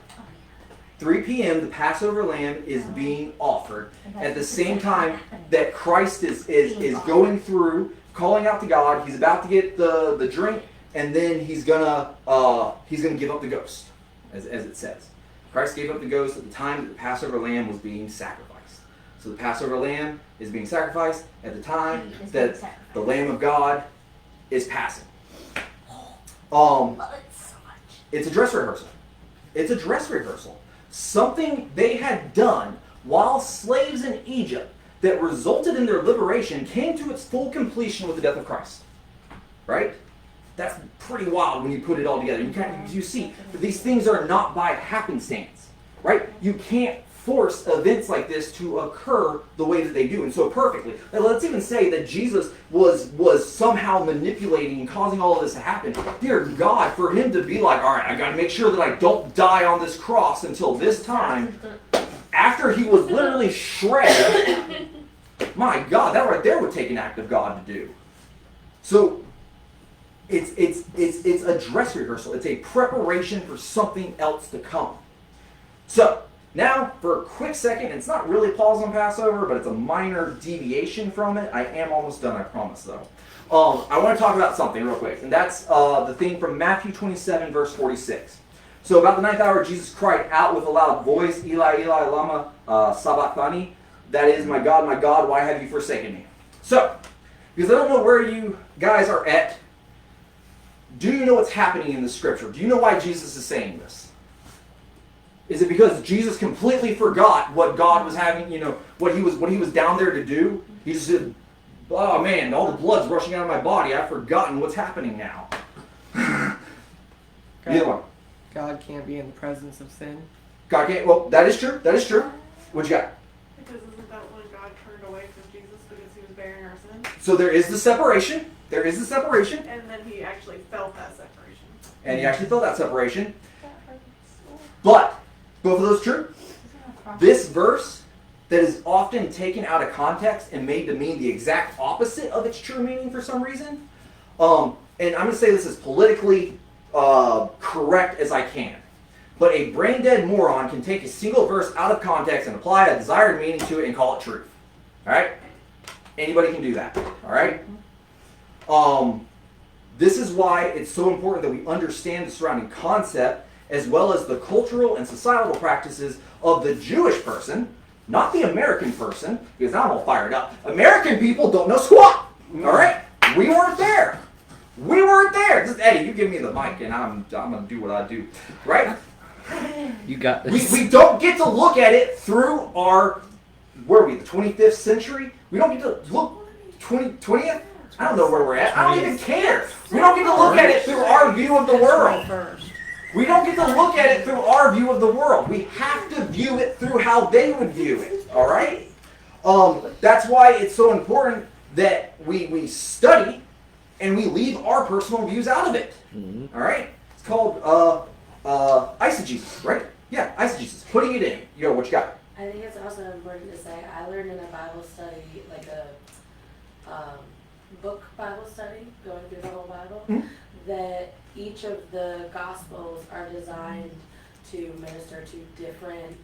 3 p.m., the Passover lamb is being offered at the same time that Christ is going through, calling out to God. He's about to get the drink, and then he's gonna give up the ghost, as it says. Christ gave up the ghost at the time that the Passover lamb was being sacrificed. So the Passover lamb is being sacrificed at the time that the Lamb of God is passing. It's a dress rehearsal. It's a dress rehearsal. Something they had done while slaves in Egypt that resulted in their liberation came to its full completion with the death of Christ. Right? That's pretty wild when you put it all together. You see that these things are not by happenstance. Right? You can't force events like this to occur the way that they do, and so perfectly. Let's even say that Jesus was somehow manipulating and causing all of this to happen. Dear God, for him to be like, all right, I got to make sure that I don't die on this cross until this time, after he was literally shredded. My God, that right there would take an act of God to do. So it's a dress rehearsal. It's a preparation for something else to come. So now, for a quick second, it's not really pause on Passover, but it's a minor deviation from it. I am almost done, I promise, though. I want to talk about something real quick, and that's the thing from Matthew 27, verse 46. So about the 9th hour, Jesus cried out with a loud voice, Eli, Eli, lama sabachthani. That is, my God, why have you forsaken me? So, because I don't know where you guys are at, do you know what's happening in the scripture? Do you know why Jesus is saying this? Is it because Jesus completely forgot what God was having, what he was down there to do? He just said, oh man, all the blood's rushing out of my body. I've forgotten what's happening now. Either one. God can't be in the presence of sin. God can't, well, that is true. That is true. What you got? Because isn't that when God turned away from Jesus because he was bearing our sin? So there is the separation. There is the separation. And then he actually felt that separation. And he actually felt that separation. But both of those true. This verse that is often taken out of context and made to mean the exact opposite of its true meaning for some reason. And I'm going to say this as politically correct as I can. But a brain-dead moron can take a single verse out of context and apply a desired meaning to it and call it truth. Alright? Anybody can do that. Alright? This is why it's so important that we understand the surrounding concept as well as the cultural and societal practices of the Jewish person, not the American person, because now I'm all fired up. American people don't know squat. All right? We weren't there. We weren't there. Just, Eddie, you give me the mic, and I'm going to do what I do. Right? You got this. We don't get to look at it through our, where are we, the 25th century? We don't get to look, 20th? I don't know where we're at. I don't even care. We don't get to look at it through our view of the world. We don't get to look at it through our view of the world. We have to view it through how they would view it. All right? That's why it's so important that we study and we leave our personal views out of it. Mm-hmm. All right? It's called eisegesis, right? Yeah, eisegesis. Putting it in. What you got? I think it's also important to say, I learned in a Bible study, like a book Bible study, going through the whole Bible, that each of the Gospels are designed to minister to different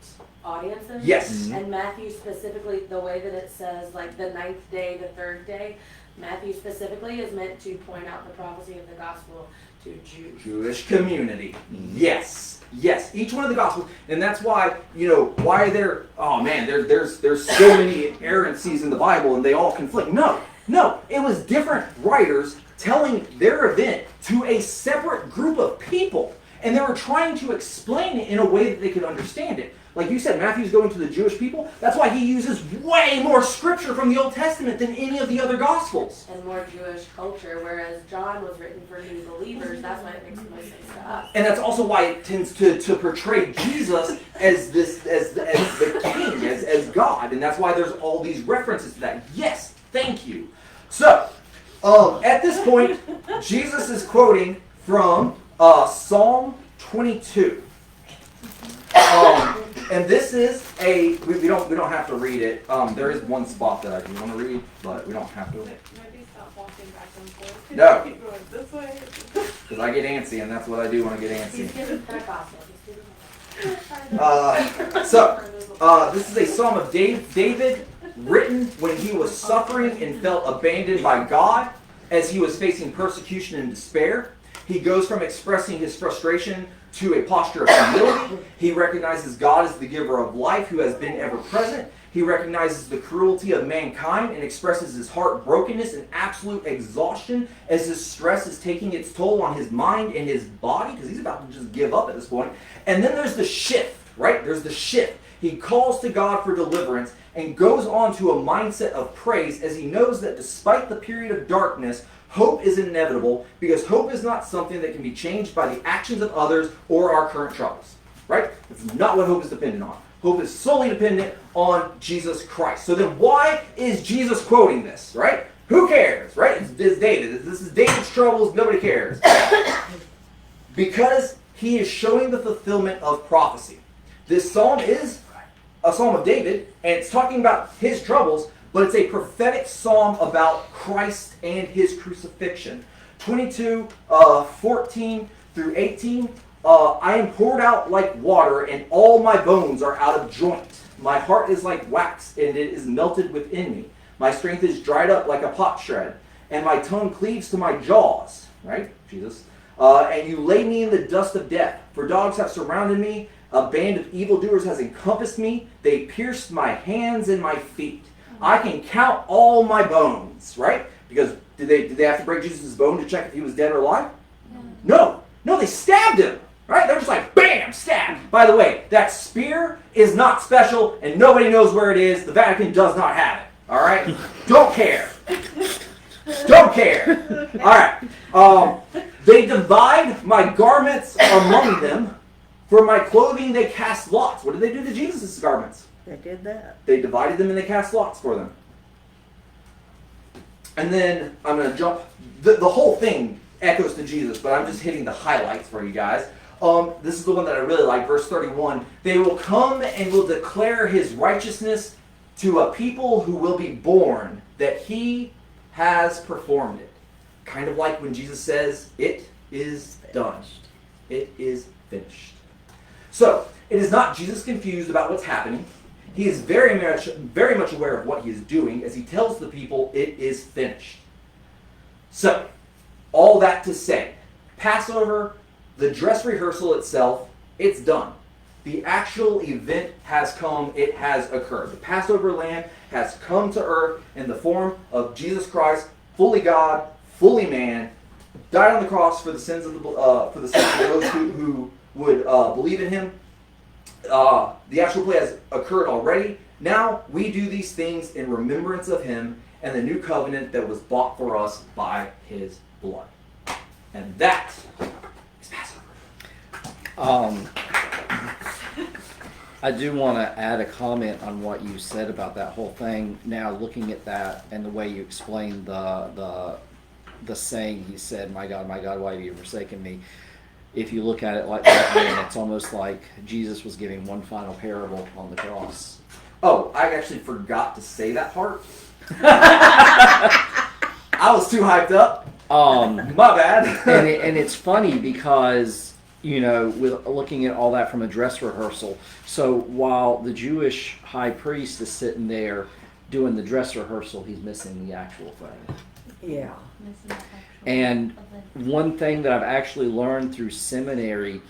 audiences. Yes. And Matthew specifically, the way that it says, like the 9th day, the 3rd day, Matthew specifically is meant to point out the prophecy of the Gospel to Jews. Jewish community. Yes. Yes. Each one of the Gospels. And that's why, why are there, oh man, there's so many errancies in the Bible and they all conflict. No. It was different writers telling their event to a separate group of people. And they were trying to explain it in a way that they could understand it. Like you said, Matthew's going to the Jewish people. That's why he uses way more scripture from the Old Testament than any of the other Gospels. And more Jewish culture, whereas John was written for new believers. That's why it makes the most sense to us. And that's also why it tends to portray Jesus as the king, as God. And that's why there's all these references to that. Yes, thank you. So, at this point, Jesus is quoting from Psalm 22. And this is we don't have to read it. There is one spot that I do want to read, but we don't have to. Maybe stop walking back and forth. No. Keep going this way. Because I get antsy, and that's what I do when I get antsy. He's giving Pentecostal. This is a Psalm of David written when he was suffering and felt abandoned by God as he was facing persecution and despair. He goes from expressing his frustration to a posture of humility. He recognizes God as the giver of life who has been ever present. He recognizes the cruelty of mankind and expresses his heartbrokenness and absolute exhaustion as his stress is taking its toll on his mind and his body, because he's about to just give up at this point. And then there's the shift, right? There's the shift. He calls to God for deliverance and goes on to a mindset of praise as he knows that despite the period of darkness, hope is inevitable, because hope is not something that can be changed by the actions of others or our current troubles, right? That's not what hope is dependent on. Hope is solely dependent on Jesus Christ. So then why is Jesus quoting this, right? Who cares, right? It's David. This is David's troubles. Nobody cares. Because he is showing the fulfillment of prophecy. This psalm is a psalm of David, and it's talking about his troubles, but it's a prophetic psalm about Christ and his crucifixion. 22:14 through 18. I am poured out like water, and all my bones are out of joint. My heart is like wax, and it is melted within me. My strength is dried up like a potsherd, and my tongue cleaves to my jaws. Right, Jesus? And you lay me in the dust of death, for dogs have surrounded me. A band of evildoers has encompassed me. They pierced my hands and my feet. I can count all my bones, right? Because did they have to break Jesus' bone to check if he was dead or alive? No, they stabbed him, right? They're just like, bam, stab. By the way, that spear is not special, and nobody knows where it is. The Vatican does not have it, all right? Don't care. Don't care. All right. They divide my garments among them. For my clothing they cast lots. What did they do to Jesus' garments? They did that. They divided them and they cast lots for them. And then I'm going to jump. The whole thing echoes to Jesus, but I'm just hitting the highlights for you guys. This is the one that I really like. Verse 31. They will come and will declare his righteousness to a people who will be born, that he has performed it. Kind of like when Jesus says, it is done. It is finished. So, it is not Jesus confused about what's happening. He is very much aware of what he is doing as he tells the people it is finished. So, all that to say, Passover, the dress rehearsal itself, it's done. The actual event has come, it has occurred. The Passover lamb has come to earth in the form of Jesus Christ, fully God, fully man, died on the cross for the sins of those who would believe in him. The actual play has occurred already. Now we do these things in remembrance of him and the new covenant that was bought for us by his blood. And that is Passover. I do want to add a comment on what you said about that whole thing. Now looking at that and the way you explained the saying he said, my God, why have you forsaken me? If you look at it like that, then it's almost like Jesus was giving one final parable on the cross. Oh, I actually forgot to say that part. I was too hyped up. My bad. and it's funny because, with looking at all that from a dress rehearsal, so while the Jewish high priest is sitting there doing the dress rehearsal, he's missing the actual thing. Yeah. And one thing that I've actually learned through seminary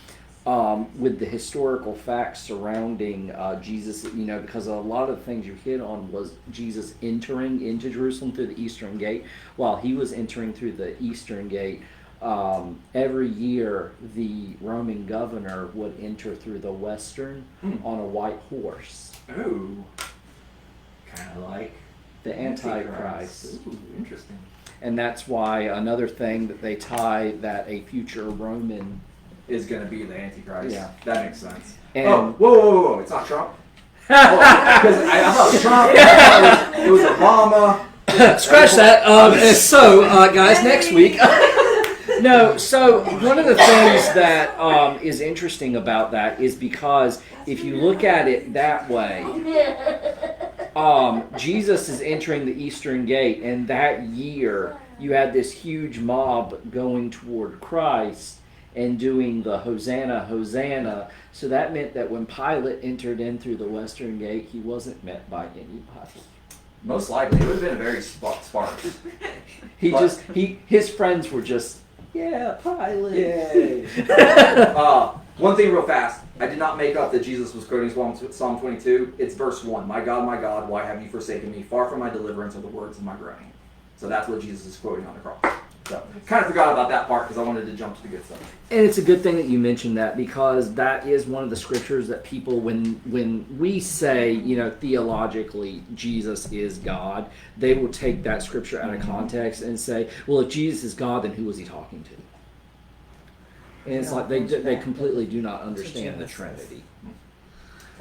with the historical facts surrounding Jesus, because a lot of the things you hit on was Jesus entering into Jerusalem through the eastern gate. While he was entering through the eastern gate, every year the Roman governor would enter through the western on a white horse. Ooh. Kind of like the Antichrist. Ooh, interesting. And that's why another thing that they tie that a future Roman is going to be the Antichrist. Yeah. That makes sense. And Whoa. It's not Trump. Because I thought Trump, I thought it was Obama. Scratch that. So, guys, next week. No, so one of the things that is interesting about that is because if you look at it that way, Jesus is entering the Eastern Gate, and that year you had this huge mob going toward Christ and doing the Hosanna, Hosanna. So that meant that when Pilate entered in through the Western Gate, he wasn't met by anybody. Most likely, it would have been a very sparse. His friends were just, yeah, Pilate. Yay. One thing real fast. I did not make up that Jesus was quoting Psalm 22. It's verse 1. My, God, why have you forsaken me? Far from my deliverance are the words of my groaning. So that's what Jesus is quoting on the cross. So kind of forgot about that part because I wanted to jump to the good stuff. And it's a good thing that you mentioned that, because that is one of the scriptures that people, when we say, you know, theologically Jesus is God, they will take that scripture out of context and say, well, if Jesus is God, then who was he talking to? And it's like they completely do not understand the Trinity.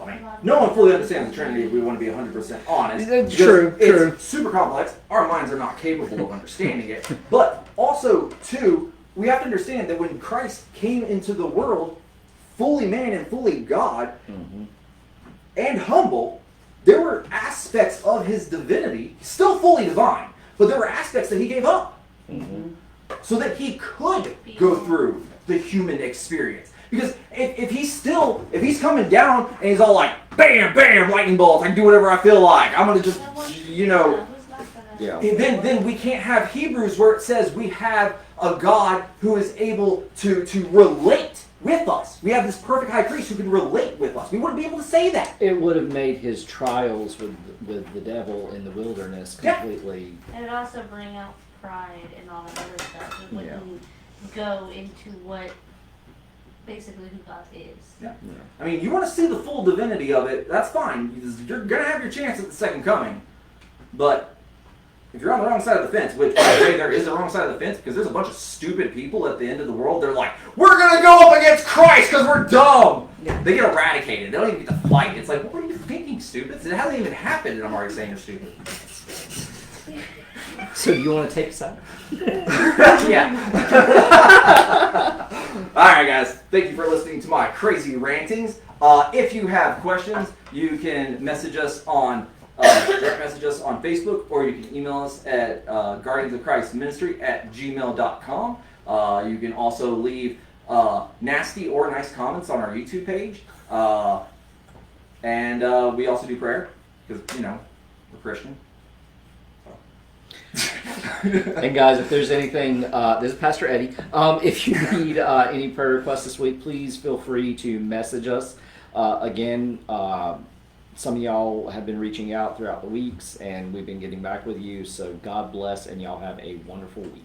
I mean, no one fully understands the Trinity if we want to be 100% honest. True. It's super complex. Our minds are not capable of understanding it. But also, too, we have to understand that when Christ came into the world, fully man and fully God, and humble, there were aspects of his divinity, still fully divine, but there were aspects that he gave up. So that he could go through the human experience. Because if he's coming down and he's all like, bam, bam, lightning bolts, I can do whatever I feel like, I'm going to just, then we can't have Hebrews where it says we have a God who is able to relate with us. We have this perfect high priest who can relate with us. We wouldn't be able to say that. It would have made his trials with the devil in the wilderness completely. And it also bring out pride and all that other stuff. It wouldn't go into what basically who God is. Yeah. I mean, you want to see the full divinity of it, that's fine. You're going to have your chance at the second coming. But if you're on the wrong side of the fence, which, by the way, there is a wrong side of the fence because there's a bunch of stupid people at the end of the world. They're like, we're going to go up against Christ because we're dumb. They get eradicated. They don't even get to fight. It's like, what are you thinking, stupid? It hasn't even happened, and I'm already saying you're stupid. So do you want to take us out? Yeah. Alright guys, thank you for listening to my crazy rantings. If you have questions, you can message us on direct message us on Facebook, or you can email us at guardiansofchristministry@gmail.com. You can also leave nasty or nice comments on our YouTube page. And we also do prayer, because, we're Christian. And guys, if there's anything, this is Pastor Eddie. If you need any prayer requests this week, please feel free to message us. Again, some of y'all have been reaching out throughout the weeks, and we've been getting back with you. So God bless, and y'all have a wonderful week.